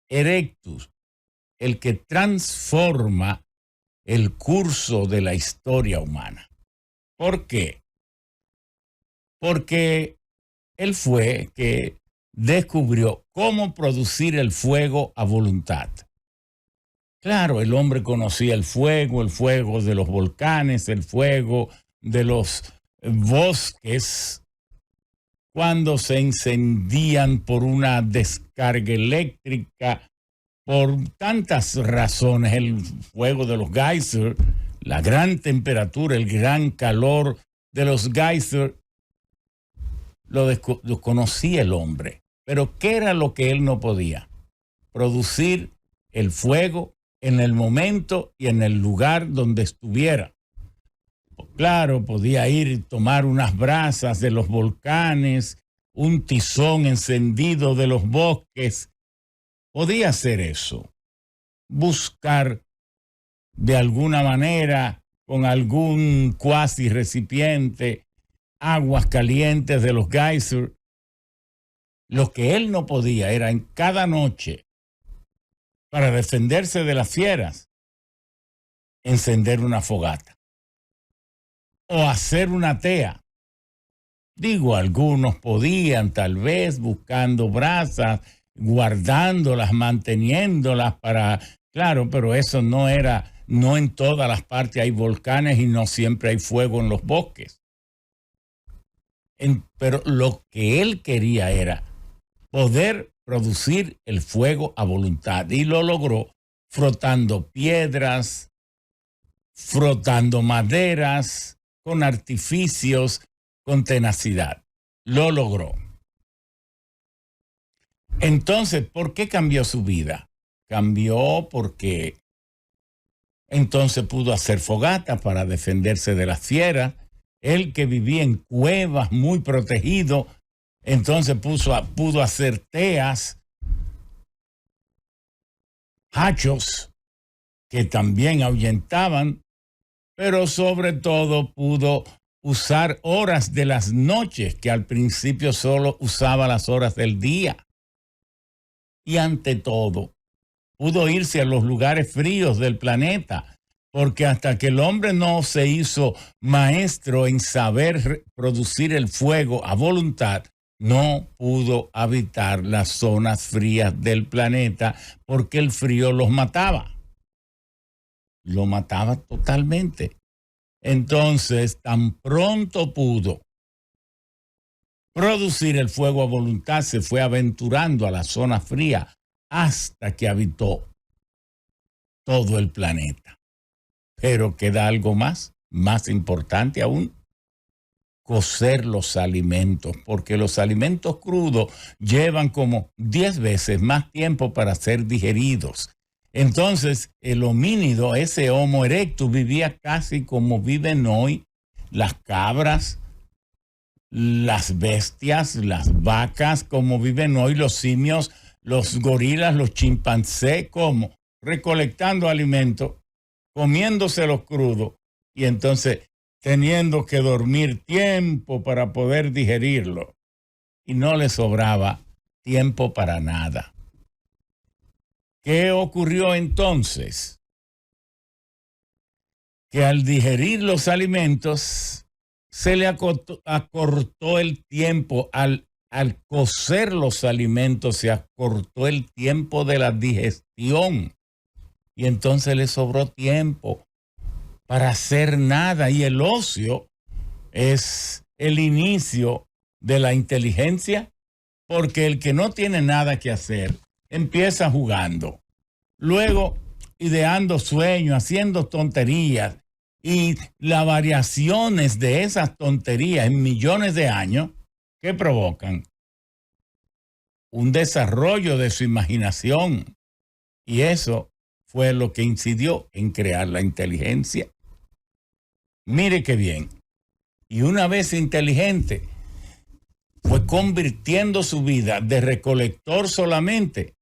Erectus, el que transforma el curso de la historia humana. ¿Por qué? Porque él fue que descubrió cómo producir el fuego a voluntad. Claro, el hombre conocía el fuego de los volcanes, el fuego de los bosques, cuando se encendían por una descarga eléctrica, por tantas razones, el fuego de los geysers, la gran temperatura, el gran calor de los geysers, lo conocía el hombre. Pero ¿qué era lo que él no podía? Producir el fuego en el momento y en el lugar donde estuviera. Claro, podía ir y tomar unas brasas de los volcanes, un tizón encendido de los bosques. Podía hacer eso. Buscar de alguna manera, con algún cuasi recipiente, aguas calientes de los geysers. Lo que él no podía era en cada noche, para defenderse de las fieras, encender una fogata o hacer una tea. Digo, algunos podían, tal vez, buscando brasas, guardándolas, manteniéndolas para... Claro, pero eso no era... No en todas las partes hay volcanes y no siempre hay fuego en los bosques. Pero lo que él quería era poder producir el fuego a voluntad, y lo logró frotando piedras, frotando maderas, con artificios, con tenacidad. Lo logró. Entonces, ¿por qué cambió su vida? Cambió porque entonces pudo hacer fogatas para defenderse de las fieras. Él, que vivía en cuevas muy protegido, entonces pudo hacer teas, hachos, que también ahuyentaban, pero sobre todo pudo usar horas de las noches, que al principio solo usaba las horas del día. Y ante todo, pudo irse a los lugares fríos del planeta, porque hasta que el hombre no se hizo maestro en saber producir el fuego a voluntad, no pudo habitar las zonas frías del planeta, porque el frío los mataba. Lo mataba totalmente. Entonces, tan pronto pudo producir el fuego a voluntad, se fue aventurando a la zona fría hasta que habitó todo el planeta. Pero queda algo más importante aún: cocer los alimentos, porque los alimentos crudos llevan como 10 veces más tiempo para ser digeridos. Entonces, el homínido, ese Homo erectus, vivía casi como viven hoy las cabras, las bestias, las vacas, como viven hoy los simios, los gorilas, los chimpancés, como recolectando alimentos, comiéndoselos crudos, y entonces teniendo que dormir tiempo para poder digerirlo. Y no le sobraba tiempo para nada. ¿Qué ocurrió entonces? Que al digerir los alimentos se le acortó el tiempo. Al cocer los alimentos se acortó el tiempo de la digestión. Y entonces le sobró tiempo para hacer nada. Y el ocio es el inicio de la inteligencia, porque el que no tiene nada que hacer empieza jugando, luego ideando sueños, haciendo tonterías, y las variaciones de esas tonterías en millones de años, ¿qué provocan? Un desarrollo de su imaginación. Y eso fue lo que incidió en crear la inteligencia. Mire qué bien. Y una vez inteligente, fue convirtiendo su vida de recolector solamente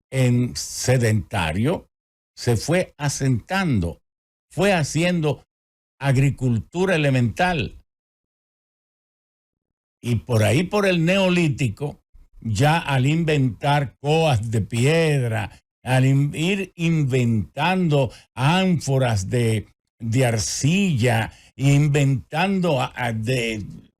en sedentario, se fue asentando, fue haciendo agricultura elemental. Y por ahí, por el Neolítico, ya al inventar coas de piedra, al ir inventando ánforas de arcilla, inventando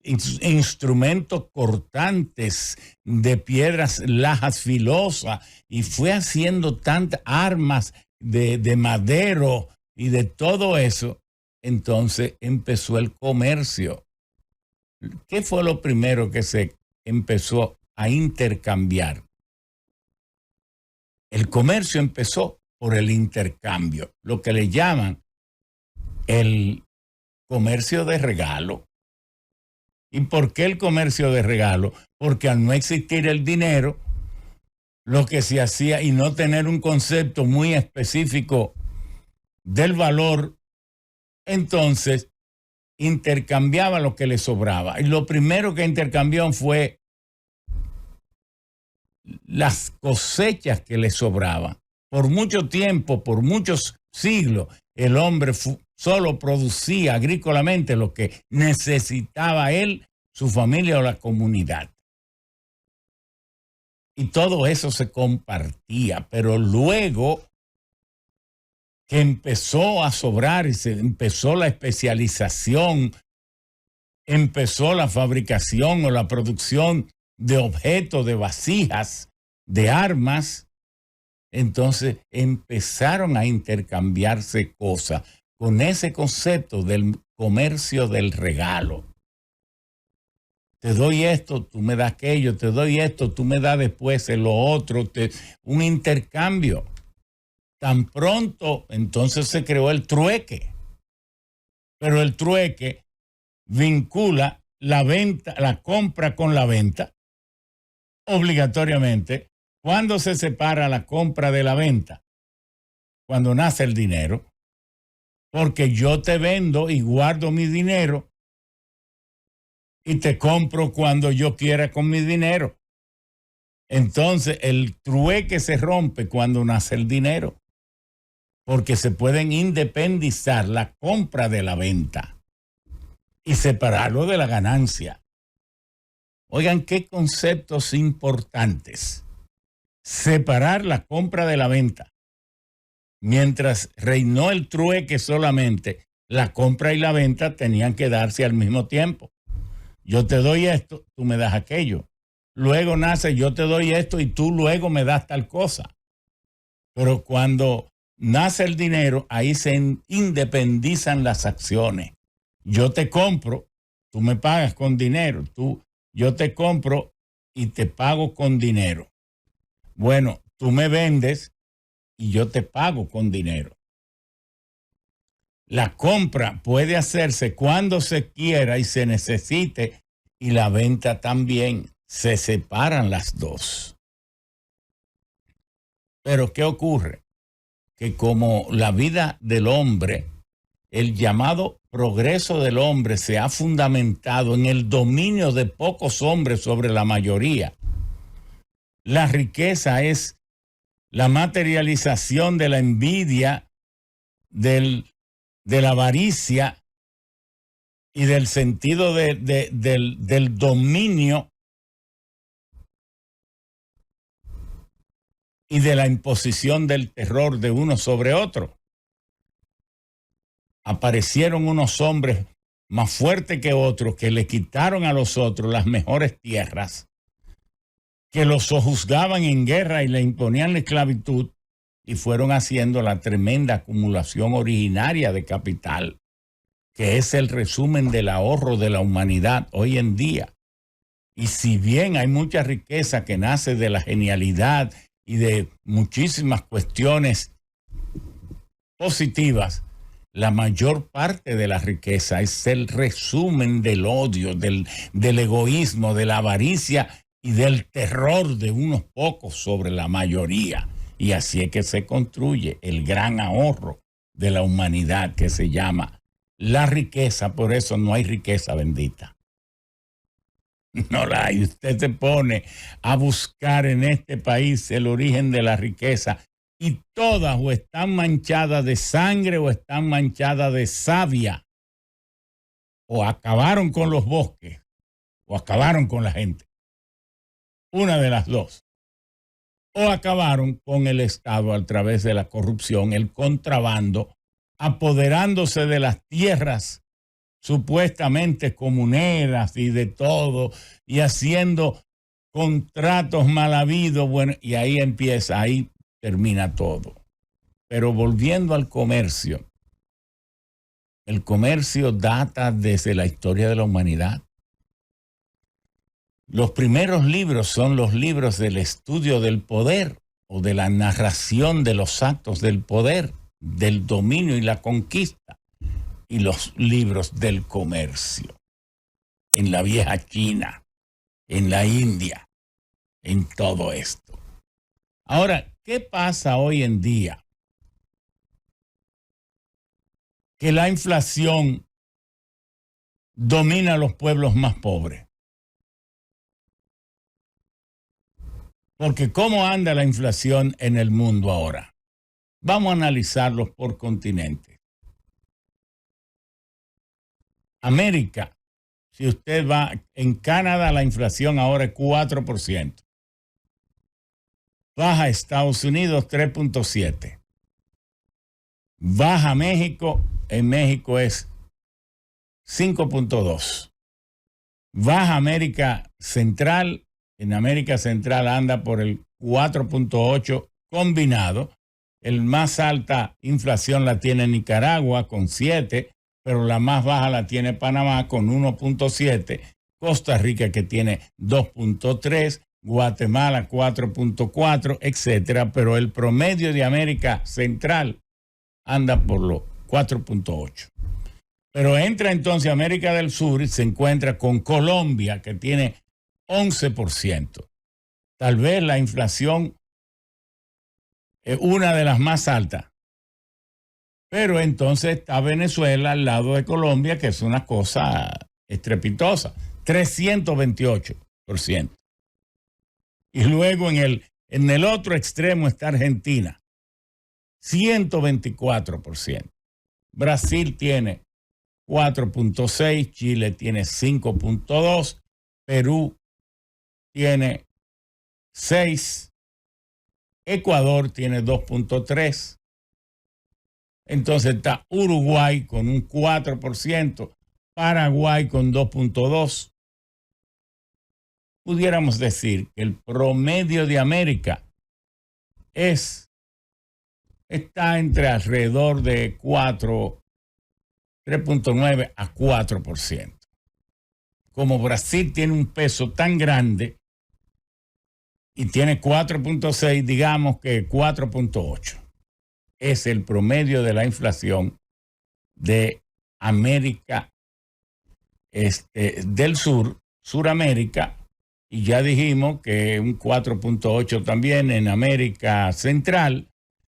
instrumentos cortantes de piedras lajas filosas, y fue haciendo tantas armas de madero y de todo eso. Entonces empezó el comercio. ¿Qué fue lo primero que se empezó a intercambiar? El comercio empezó por el intercambio, lo que le llaman el comercio de regalo. ¿Y por qué el comercio de regalo? Porque al no existir el dinero, lo que se hacía y no tener un concepto muy específico del valor, entonces intercambiaba lo que le sobraba. Y lo primero que intercambió fue las cosechas que le sobraban. Por mucho tiempo, por muchos siglos, el hombre solo producía agrícolamente lo que necesitaba él, su familia o la comunidad. Y todo eso se compartía, pero luego que empezó a sobrar y se empezó la especialización, empezó la fabricación o la producción de objetos, de vasijas, de armas, entonces empezaron a intercambiarse cosas con ese concepto del comercio del regalo. Te doy esto, tú me das aquello, te doy esto, tú me das después lo otro, un intercambio. Tan pronto entonces se creó el trueque, pero el trueque vincula la venta, la compra con la venta, obligatoriamente. ¿Cuándo se separa la compra de la venta? Cuando nace el dinero, porque yo te vendo y guardo mi dinero y te compro cuando yo quiera con mi dinero. Entonces el trueque se rompe cuando nace el dinero, porque se pueden independizar la compra de la venta y separarlo de la ganancia. Oigan, qué conceptos importantes. Separar la compra de la venta. Mientras reinó el trueque solamente, la compra y la venta tenían que darse al mismo tiempo. Yo te doy esto, tú me das aquello. Luego nace, yo te doy esto y tú luego me das tal cosa. Pero cuando nace el dinero, ahí se independizan las acciones. Yo te compro, tú me pagas con dinero. Yo te compro y te pago con dinero. Bueno, tú me vendes y yo te pago con dinero. La compra puede hacerse cuando se quiera y se necesite, y la venta también. Se separan las dos. Pero ¿qué ocurre? Que como la vida del hombre, el llamado progreso del hombre se ha fundamentado en el dominio de pocos hombres sobre la mayoría. La riqueza es la materialización de la envidia, de la avaricia y del sentido del dominio y de la imposición del terror de uno sobre otro. Aparecieron unos hombres más fuertes que otros que le quitaron a los otros las mejores tierras, que los sojuzgaban en guerra y le imponían la esclavitud, y fueron haciendo la tremenda acumulación originaria de capital, que es el resumen del ahorro de la humanidad hoy en día. Y si bien hay mucha riqueza que nace de la genialidad y de muchísimas cuestiones positivas, la mayor parte de la riqueza es el resumen del odio, del egoísmo, de la avaricia y del terror de unos pocos sobre la mayoría. Y así es que se construye el gran ahorro de la humanidad, que se llama la riqueza. Por eso no hay riqueza bendita. No la hay. Usted se pone a buscar en este país el origen de la riqueza y todas o están manchadas de sangre o están manchadas de savia. O acabaron con los bosques o acabaron con la gente. una de las dos. O acabaron con el Estado a través de la corrupción, el contrabando, apoderándose de las tierras supuestamente comuneras y de todo, y haciendo contratos mal habidos, bueno, y ahí empieza, ahí termina todo. Pero volviendo al comercio, el comercio data desde la historia de la humanidad. Los primeros libros son los libros del estudio del poder o de la narración de los actos del poder, del dominio y la conquista, y los libros del comercio. En la vieja China, en la India, en todo esto. Ahora, ¿qué pasa hoy en día? Que la inflación domina a los pueblos más pobres. Porque ¿cómo anda la inflación en el mundo ahora? Vamos a analizarlos por continente. América, si usted va, en Canadá la inflación ahora es 4%. Baja Estados Unidos 3.7%. Baja México, en México es 5.2%. Baja América Central, en América Central anda por el 4.8% combinado. El más alta inflación la tiene Nicaragua con 7%, pero la más baja la tiene Panamá con 1.7%, Costa Rica que tiene 2.3%, Guatemala 4.4%, etcétera, pero el promedio de América Central anda por los 4.8%. Pero entra entonces América del Sur y se encuentra con Colombia, que tiene 11%. Tal vez la inflación es una de las más altas. Pero entonces está Venezuela al lado de Colombia, que es una cosa estrepitosa, 328%. Y luego en el otro extremo está Argentina, 124%. Brasil tiene 4.6%, Chile tiene 5.2%, Perú tiene 6%, Ecuador tiene 2.3%. Entonces está Uruguay con un 4%, Paraguay con 2.2%. Pudiéramos decir que el promedio de América está entre alrededor de 3.9 a 4%. Como Brasil tiene un peso tan grande y tiene 4.6, digamos que 4.8. Es el promedio de la inflación de América del Sur, Suramérica, y ya dijimos que un 4.8 también en América Central,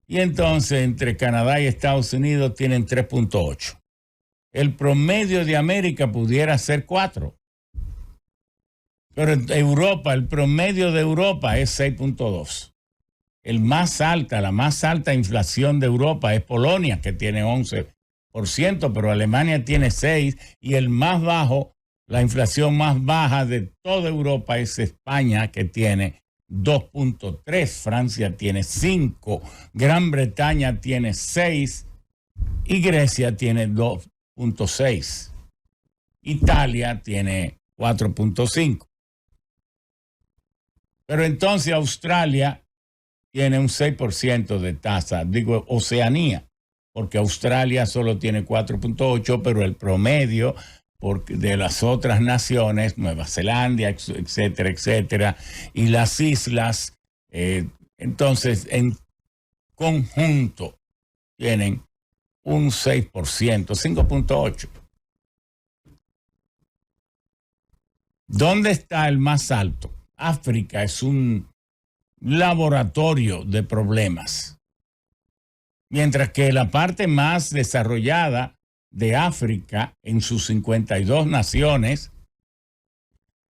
y entonces entre Canadá y Estados Unidos tienen 3.8. El promedio de América pudiera ser 4. Pero en Europa, el promedio de Europa es 6.2. La más alta inflación de Europa es Polonia, que tiene 11%, pero Alemania tiene 6%, y el más bajo, la inflación más baja de toda Europa es España, que tiene 2.3%, Francia tiene 5%, Gran Bretaña tiene 6% y Grecia tiene 2.6%. Italia tiene 4.5%. Pero entonces Australia tiene un 6% de tasa, digo Oceanía, porque Australia solo tiene 4.8%, pero el promedio de las otras naciones, Nueva Zelanda, etcétera, etcétera, y las islas, entonces en conjunto tienen un 6%, 5.8%. ¿Dónde está el más alto? África es un laboratorio de problemas. Mientras que la parte más desarrollada de África, en sus 52 naciones,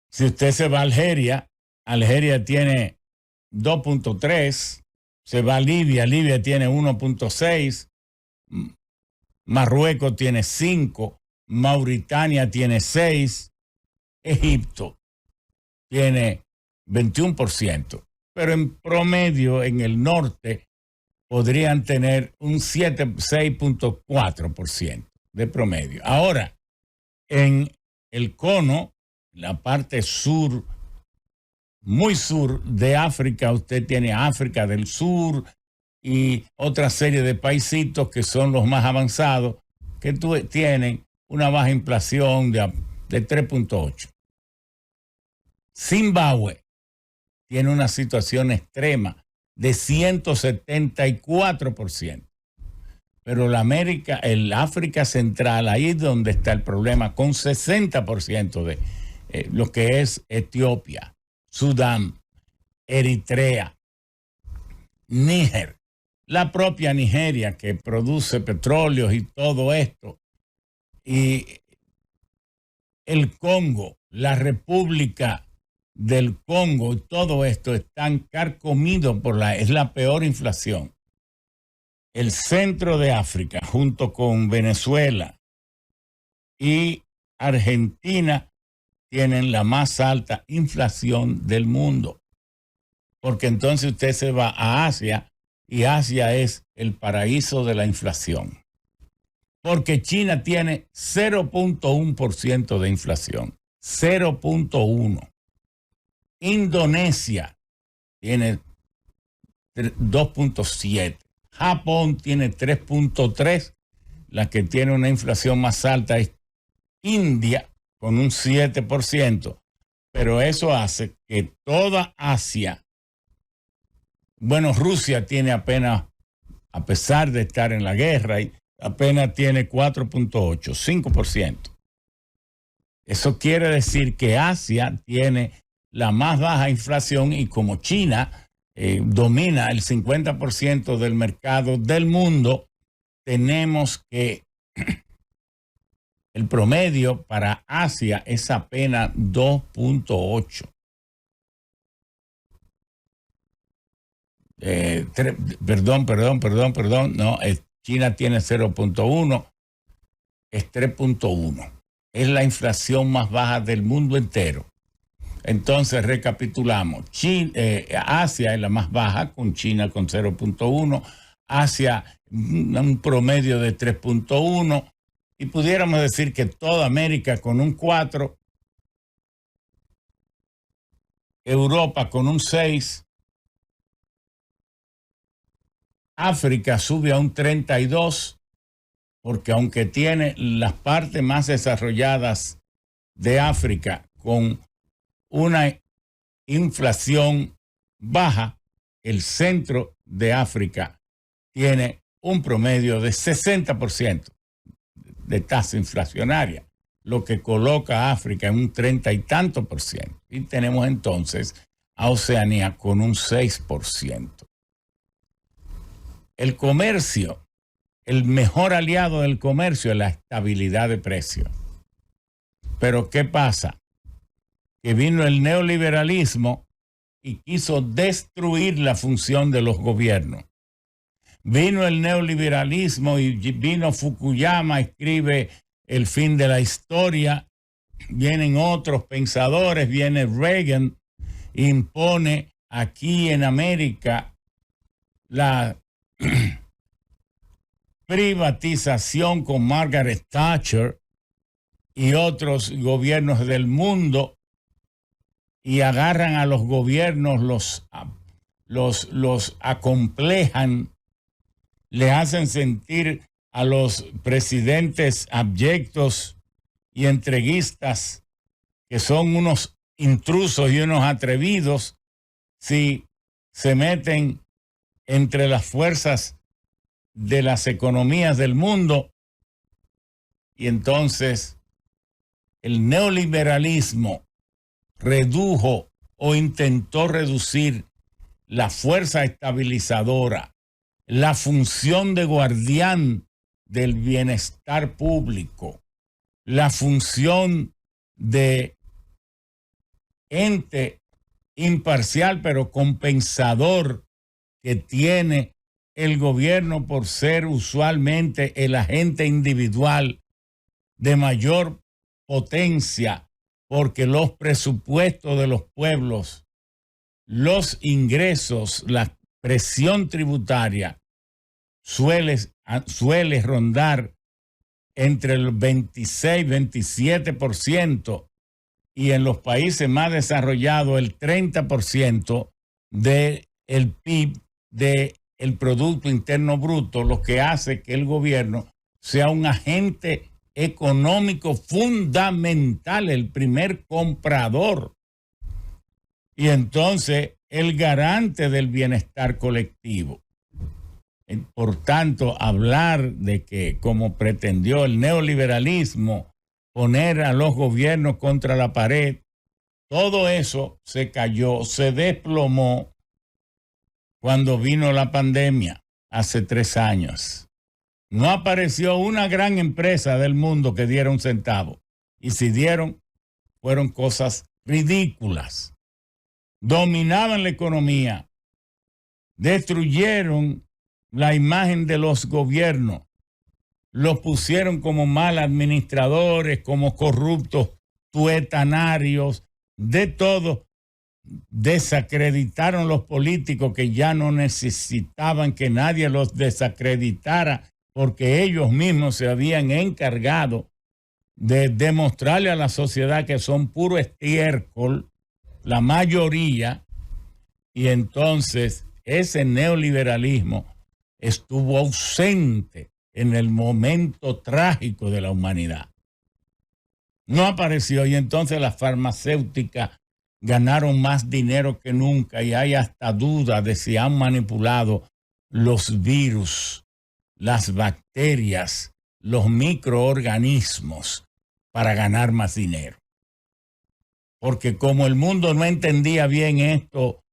si usted se va a Algeria, Algeria tiene 2.3, se va a Libia, Libia tiene 1.6, Marruecos tiene 5, Mauritania tiene 6, Egipto tiene 21%. Pero en promedio en el norte podrían tener un 6.4% de promedio. Ahora, en el cono, la parte sur, muy sur de África, usted tiene África del Sur y otra serie de paisitos que son los más avanzados, que tienen una baja inflación de 3.8. Zimbabue tiene una situación extrema de 174%. Pero el África Central, ahí es donde está el problema, con 60% de lo que es Etiopía, Sudán, Eritrea, Níger, la propia Nigeria que produce petróleo y todo esto, y el Congo, la República del Congo, y todo esto están carcomidos es la peor inflación. El centro de África, junto con Venezuela y Argentina, tienen la más alta inflación del mundo. Porque entonces usted se va a Asia y Asia es el paraíso de la inflación. Porque China tiene 0.1% de inflación. 0.1. Indonesia tiene 2.7. Japón tiene 3.3. La que tiene una inflación más alta es India con un 7%. Pero eso hace que toda Asia, bueno, Rusia tiene apenas, a pesar de estar en la guerra, apenas tiene 4.8, 5%. Eso quiere decir que Asia tiene la más baja inflación y como China domina el 50% del mercado del mundo, tenemos que el promedio para Asia es apenas 2.8. Perdón. No, China tiene 0.1, es 3.1. Es la inflación más baja del mundo entero. Entonces, recapitulamos. Asia es la más baja, con China con 0.1. Asia, un promedio de 3.1. Y pudiéramos decir que toda América con un 4. Europa con un 6. África sube a un 32, porque aunque tiene las partes más desarrolladas de África con una inflación baja, el centro de África tiene un promedio de 60% de tasa inflacionaria, lo que coloca a África en un 30 y tanto por ciento. Y tenemos entonces a Oceanía con un 6%. El comercio, el mejor aliado del comercio es la estabilidad de precios. Pero ¿qué pasa? Que vino el neoliberalismo y quiso destruir la función de los gobiernos. Vino el neoliberalismo y vino Fukuyama, escribe El fin de la historia. Vienen otros pensadores, viene Reagan, impone aquí en América la privatización con Margaret Thatcher y otros gobiernos del mundo, y agarran a los gobiernos, los acomplejan, le hacen sentir a los presidentes abyectos y entreguistas que son unos intrusos y unos atrevidos si se meten entre las fuerzas de las economías del mundo. Y entonces el neoliberalismo redujo o intentó reducir la fuerza estabilizadora, la función de guardián del bienestar público, la función de ente imparcial pero compensador que tiene el gobierno por ser usualmente el agente individual de mayor potencia, porque los presupuestos de los pueblos los ingresos, la presión tributaria suele rondar entre el 26-27%, y en los países más desarrollados el 30% del PIB, del Producto Interno Bruto, lo que hace que el gobierno sea un agente económico fundamental, el primer comprador, y entonces el garante del bienestar colectivo. Por tanto, hablar de que, como pretendió el neoliberalismo, poner a los gobiernos contra la pared, todo eso se cayó, se desplomó cuando vino la pandemia hace 3 años. No apareció una gran empresa del mundo que diera un centavo. Y si dieron, fueron cosas ridículas. Dominaban la economía, destruyeron la imagen de los gobiernos, los pusieron como mal administradores, como corruptos, tuetanarios, de todo. Desacreditaron los políticos que ya no necesitaban que nadie los desacreditara, porque ellos mismos se habían encargado de demostrarle a la sociedad que son puro estiércol, la mayoría, y entonces ese neoliberalismo estuvo ausente en el momento trágico de la humanidad. No apareció, y entonces las farmacéuticas ganaron más dinero que nunca, y hay hasta duda de si han manipulado los virus, las bacterias, los microorganismos para ganar más dinero. Porque como el mundo no entendía bien esto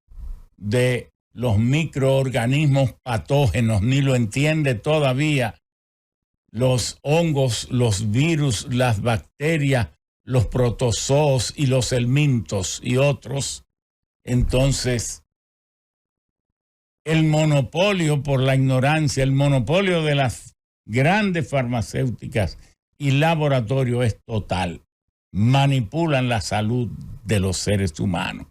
de los microorganismos patógenos, ni lo entiende todavía, los hongos, los virus, las bacterias, los protozoos y los helmintos y otros, entonces el monopolio por la ignorancia, el monopolio de las grandes farmacéuticas y laboratorios es total. Manipulan la salud de los seres humanos.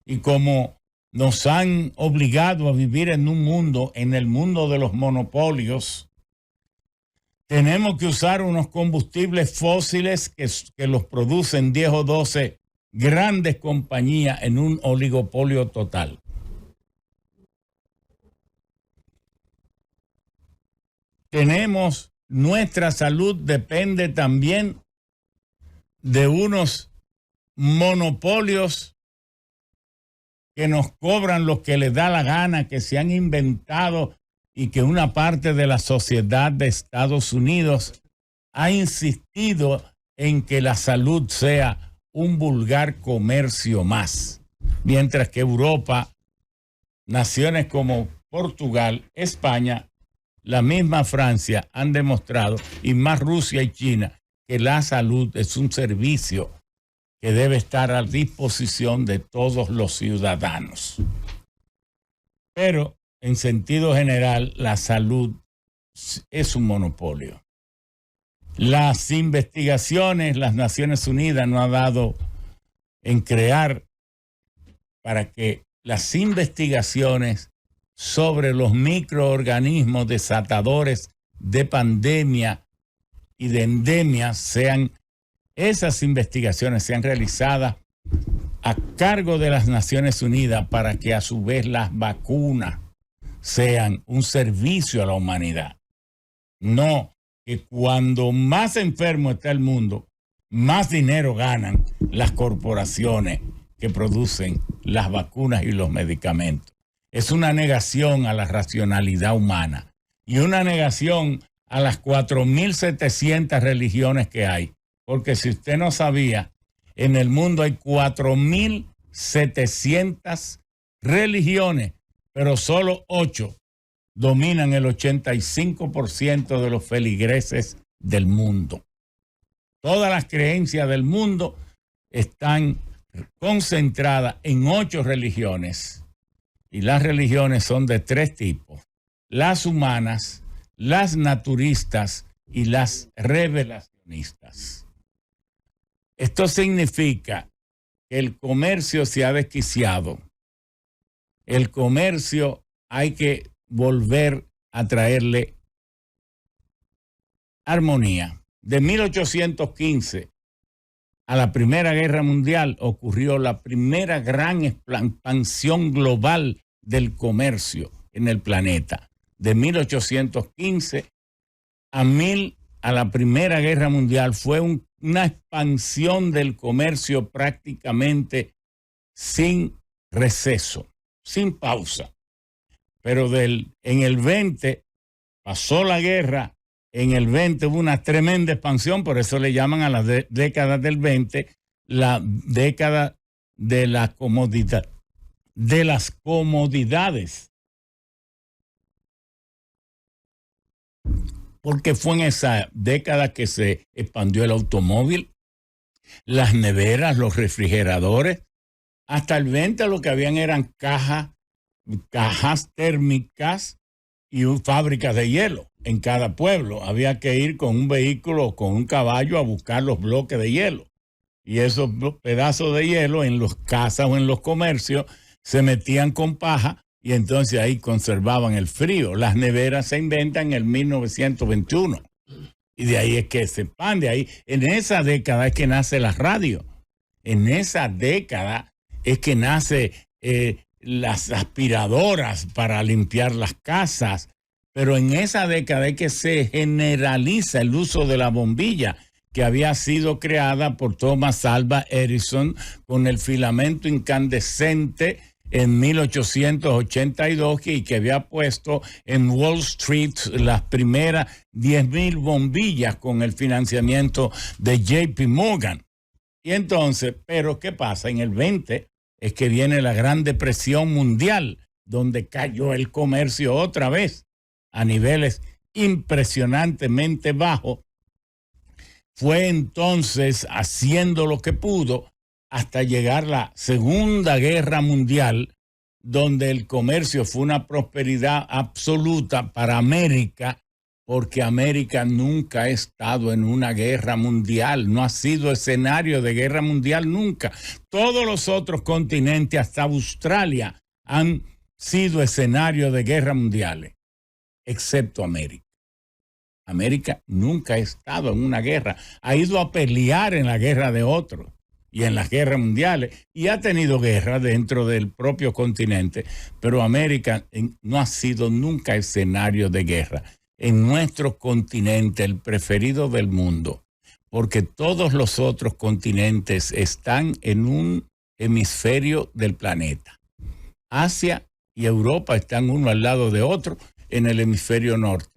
Y como nos han obligado a vivir en un mundo, en el mundo de los monopolios, tenemos que usar unos combustibles fósiles que los producen 10 o 12 grandes compañías en un oligopolio total. Nuestra salud depende también de unos monopolios que nos cobran lo que les da la gana, que se han inventado y que una parte de la sociedad de Estados Unidos ha insistido en que la salud sea un vulgar comercio más, mientras que Europa, naciones como Portugal, España, la misma Francia han demostrado, y más Rusia y China, que la salud es un servicio que debe estar a disposición de todos los ciudadanos. Pero, en sentido general, la salud es un monopolio. Las investigaciones, las Naciones Unidas no han dado en crear para que las investigaciones sobre los microorganismos desatadores de pandemia y de endemias esas investigaciones sean realizadas a cargo de las Naciones Unidas, para que a su vez las vacunas sean un servicio a la humanidad. No que cuando más enfermo está el mundo, más dinero ganan las corporaciones que producen las vacunas y los medicamentos. Es una negación a la racionalidad humana y una negación a las 4.700 religiones que hay. Porque si usted no sabía, en el mundo hay 4.700 religiones, pero solo 8 dominan el 85% de los feligreses del mundo. Todas las creencias del mundo están concentradas en 8 religiones. Y las religiones son de 3 tipos: las humanas, las naturistas y las revelacionistas. Esto significa que el comercio se ha desquiciado, El comercio hay que volver a traerle armonía. De 1815 a la Primera Guerra Mundial ocurrió la primera gran expansión global del comercio en el planeta. De 1815 a la Primera Guerra Mundial fue una expansión del comercio prácticamente sin receso, sin pausa. Pero en el 20 pasó la guerra, en el 20 hubo una tremenda expansión, por eso le llaman a la década del 20 la década de la comodidad, de las comodidades. Porque fue en esa década que se expandió el automóvil, las neveras, los refrigeradores. Hasta el 20 lo que habían eran cajas térmicas y fábricas de hielo en cada pueblo. Había que ir con un vehículo o con un caballo a buscar los bloques de hielo. Y esos pedazos de hielo en las casas o en los comercios se metían con paja y entonces ahí conservaban el frío. Las neveras se inventan en el 1921. Y de ahí es que se expande. Ahí, en esa década es que nace la radio. En esa década es que nace las aspiradoras para limpiar las casas. Pero en esa década es que se generaliza el uso de la bombilla, que había sido creada por Thomas Alva Edison con el filamento incandescente en 1882 y que había puesto en Wall Street las primeras 10,000 bombillas con el financiamiento de JP Morgan. Y entonces, pero ¿qué pasa? En el 20 es que viene la Gran Depresión Mundial, donde cayó el comercio otra vez a niveles impresionantemente bajos. Fue entonces haciendo lo que pudo hasta llegar la Segunda Guerra Mundial, donde el comercio fue una prosperidad absoluta para América, porque América nunca ha estado en una guerra mundial, no ha sido escenario de guerra mundial nunca. Todos los otros continentes, hasta Australia, han sido escenario de guerras mundiales, excepto América. América nunca ha estado en una guerra, ha ido a pelear en la guerra de otros y en las guerras mundiales, y ha tenido guerra dentro del propio continente, pero América no ha sido nunca escenario de guerra. En nuestro continente, el preferido del mundo, porque todos los otros continentes están en un hemisferio del planeta. Asia y Europa están uno al lado de otro en el hemisferio norte.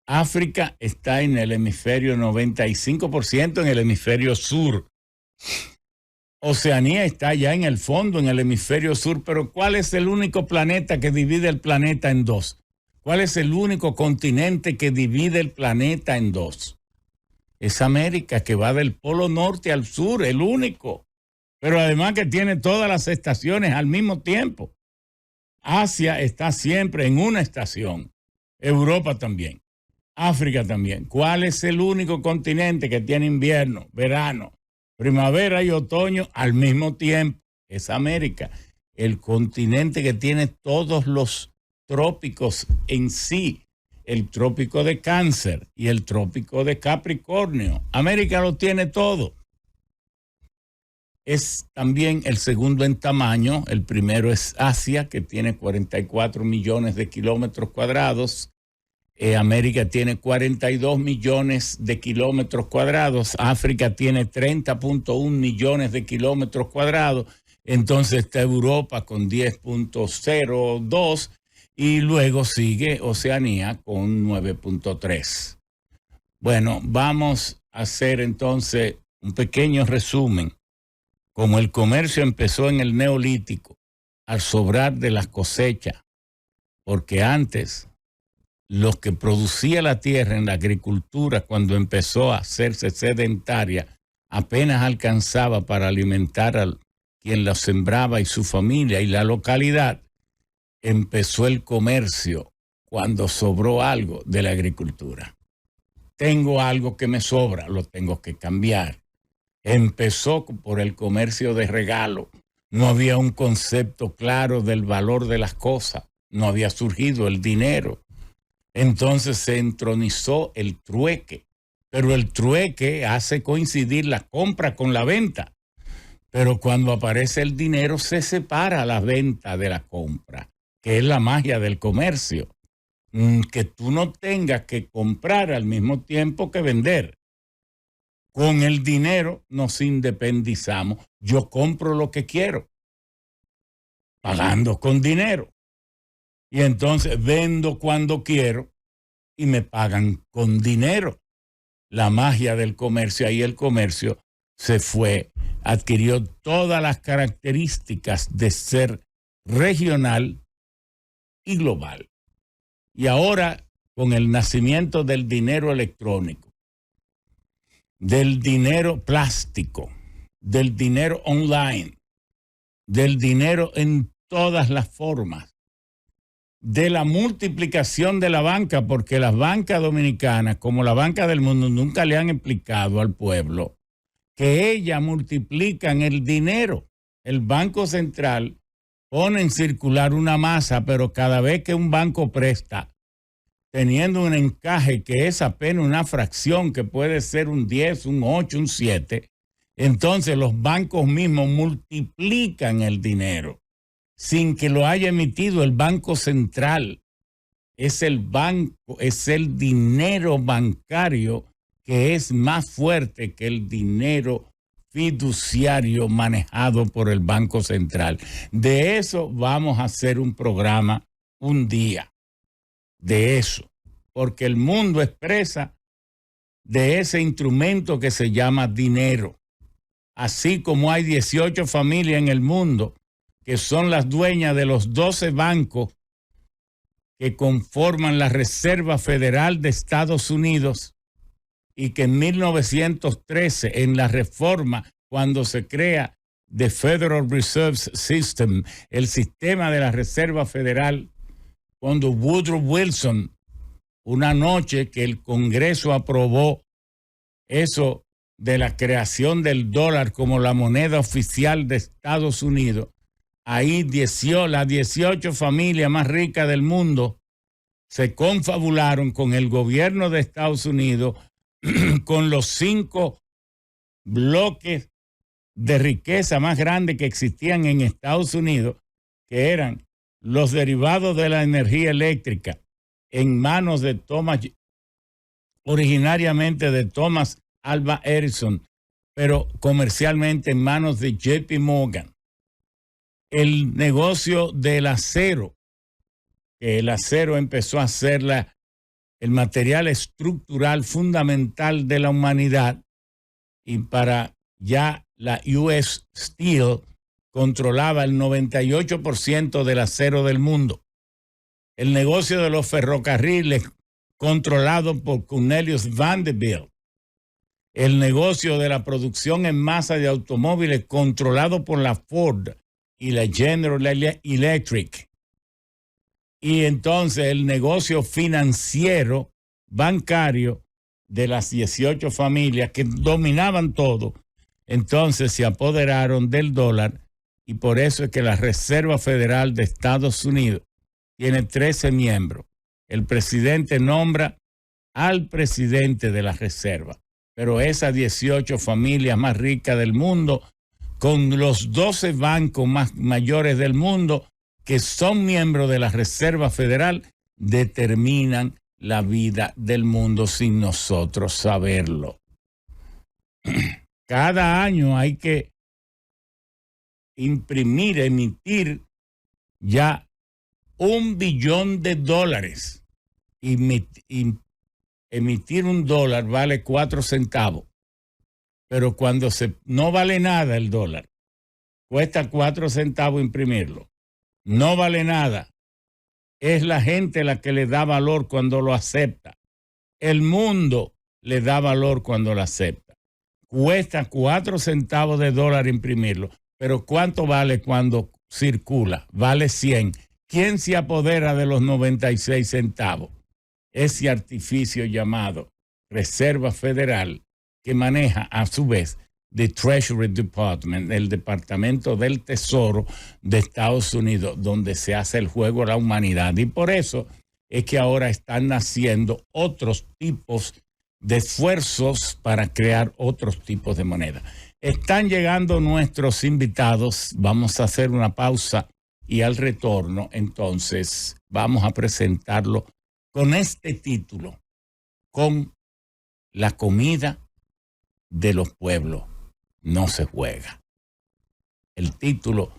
África está en el hemisferio 95% en el hemisferio sur. Oceanía está ya en el fondo, en el hemisferio sur, pero ¿cuál es el único planeta que divide el planeta en dos? ¿Cuál es el único continente que divide el planeta en dos? Es América, que va del polo norte al sur, el único. Pero además que tiene todas las estaciones al mismo tiempo. Asia está siempre en una estación. Europa también. África también. ¿Cuál es el único continente que tiene invierno, verano, primavera y otoño al mismo tiempo? Es América. El continente que tiene todos los trópicos en sí, el trópico de Cáncer y el trópico de Capricornio. América lo tiene todo. Es también el segundo en tamaño. El primero es Asia, que tiene 44 millones de kilómetros cuadrados. América tiene 42 millones de kilómetros cuadrados. África tiene 30.1 millones de kilómetros cuadrados. Entonces está Europa con 10.02 y luego sigue Oceanía con 9.3. Bueno, vamos a hacer entonces un pequeño resumen. Como el comercio empezó en el Neolítico, al sobrar de las cosechas, porque antes los que producía la tierra en la agricultura, cuando empezó a hacerse sedentaria, apenas alcanzaba para alimentar a quien la sembraba y su familia y la localidad. Empezó el comercio cuando sobró algo de la agricultura. Tengo algo que me sobra, lo tengo que cambiar. Empezó por el comercio de regalo. No había un concepto claro del valor de las cosas. No había surgido el dinero. Entonces se entronizó el trueque. Pero el trueque hace coincidir la compra con la venta. Pero cuando aparece el dinero se separa la venta de la compra, que es la magia del comercio. Que tú no tengas que comprar al mismo tiempo que vender. Con el dinero nos independizamos. Yo compro lo que quiero, pagando con dinero. Y entonces vendo cuando quiero y me pagan con dinero. La magia del comercio, ahí el comercio se fue, adquirió todas las características de ser regional y global. Y ahora, con el nacimiento del dinero electrónico, del dinero plástico, del dinero online, del dinero en todas las formas, de la multiplicación de la banca, porque las bancas dominicanas, como la banca del mundo, nunca le han explicado al pueblo que ellas multiplican el dinero. El Banco Central pone en circular una masa, pero cada vez que un banco presta, teniendo un encaje que es apenas una fracción, que puede ser un 10, un 8, un 7, entonces los bancos mismos multiplican el dinero sin que lo haya emitido el Banco Central. Es el banco, es el dinero bancario que es más fuerte que el dinero fiduciario manejado por el Banco Central. De eso vamos a hacer un programa un día. De eso, porque el mundo expresa de ese instrumento que se llama dinero. Así como hay 18 familias en el mundo que son las dueñas de los 12 bancos que conforman la Reserva Federal de Estados Unidos, y que en 1913, en la reforma, cuando se crea the Federal Reserve System, el sistema de la Reserva Federal, cuando Woodrow Wilson, una noche que el Congreso aprobó eso de la creación del dólar como la moneda oficial de Estados Unidos, ahí las 18 familias más ricas del mundo se confabularon con el gobierno de Estados Unidos, con los 5 bloques de riqueza más grandes que existían en Estados Unidos, que eran los derivados de la energía eléctrica, en manos de originariamente de Thomas Alva Edison, pero comercialmente en manos de JP Morgan. El negocio del acero, que el acero empezó a ser el material estructural fundamental de la humanidad, y para ya la US Steel controlaba el 98% del acero del mundo. El negocio de los ferrocarriles, controlado por Cornelius Vanderbilt. El negocio de la producción en masa de automóviles, controlado por la Ford y la General Electric. Y entonces el negocio financiero, bancario, de las 18 familias que dominaban todo, entonces se apoderaron del dólar, y por eso es que la Reserva Federal de Estados Unidos tiene 13 miembros. El presidente nombra al presidente de la Reserva, pero esas 18 familias más ricas del mundo, con los 12 bancos más mayores del mundo, que son miembros de la Reserva Federal, determinan la vida del mundo sin nosotros saberlo. Cada año hay que emitir ya $1 billón. Emitir un dólar vale 4 centavos. Pero cuando no vale nada el dólar, cuesta 4 centavos imprimirlo. No vale nada. Es la gente la que le da valor cuando lo acepta. El mundo le da valor cuando lo acepta. Cuesta 4 centavos de dólar imprimirlo. Pero ¿cuánto vale cuando circula? Vale 100. ¿Quién se apodera de los 96 centavos? Ese artificio llamado Reserva Federal, que maneja a su vez the Treasury Department, el Departamento del Tesoro de Estados Unidos, donde se hace el juego de la humanidad. Y por eso es que ahora están naciendo otros tipos de esfuerzos para crear otros tipos de moneda. Están llegando nuestros invitados. Vamos a hacer una pausa y al retorno, entonces, vamos a presentarlo con este título, con la comida de los pueblos no se juega. El título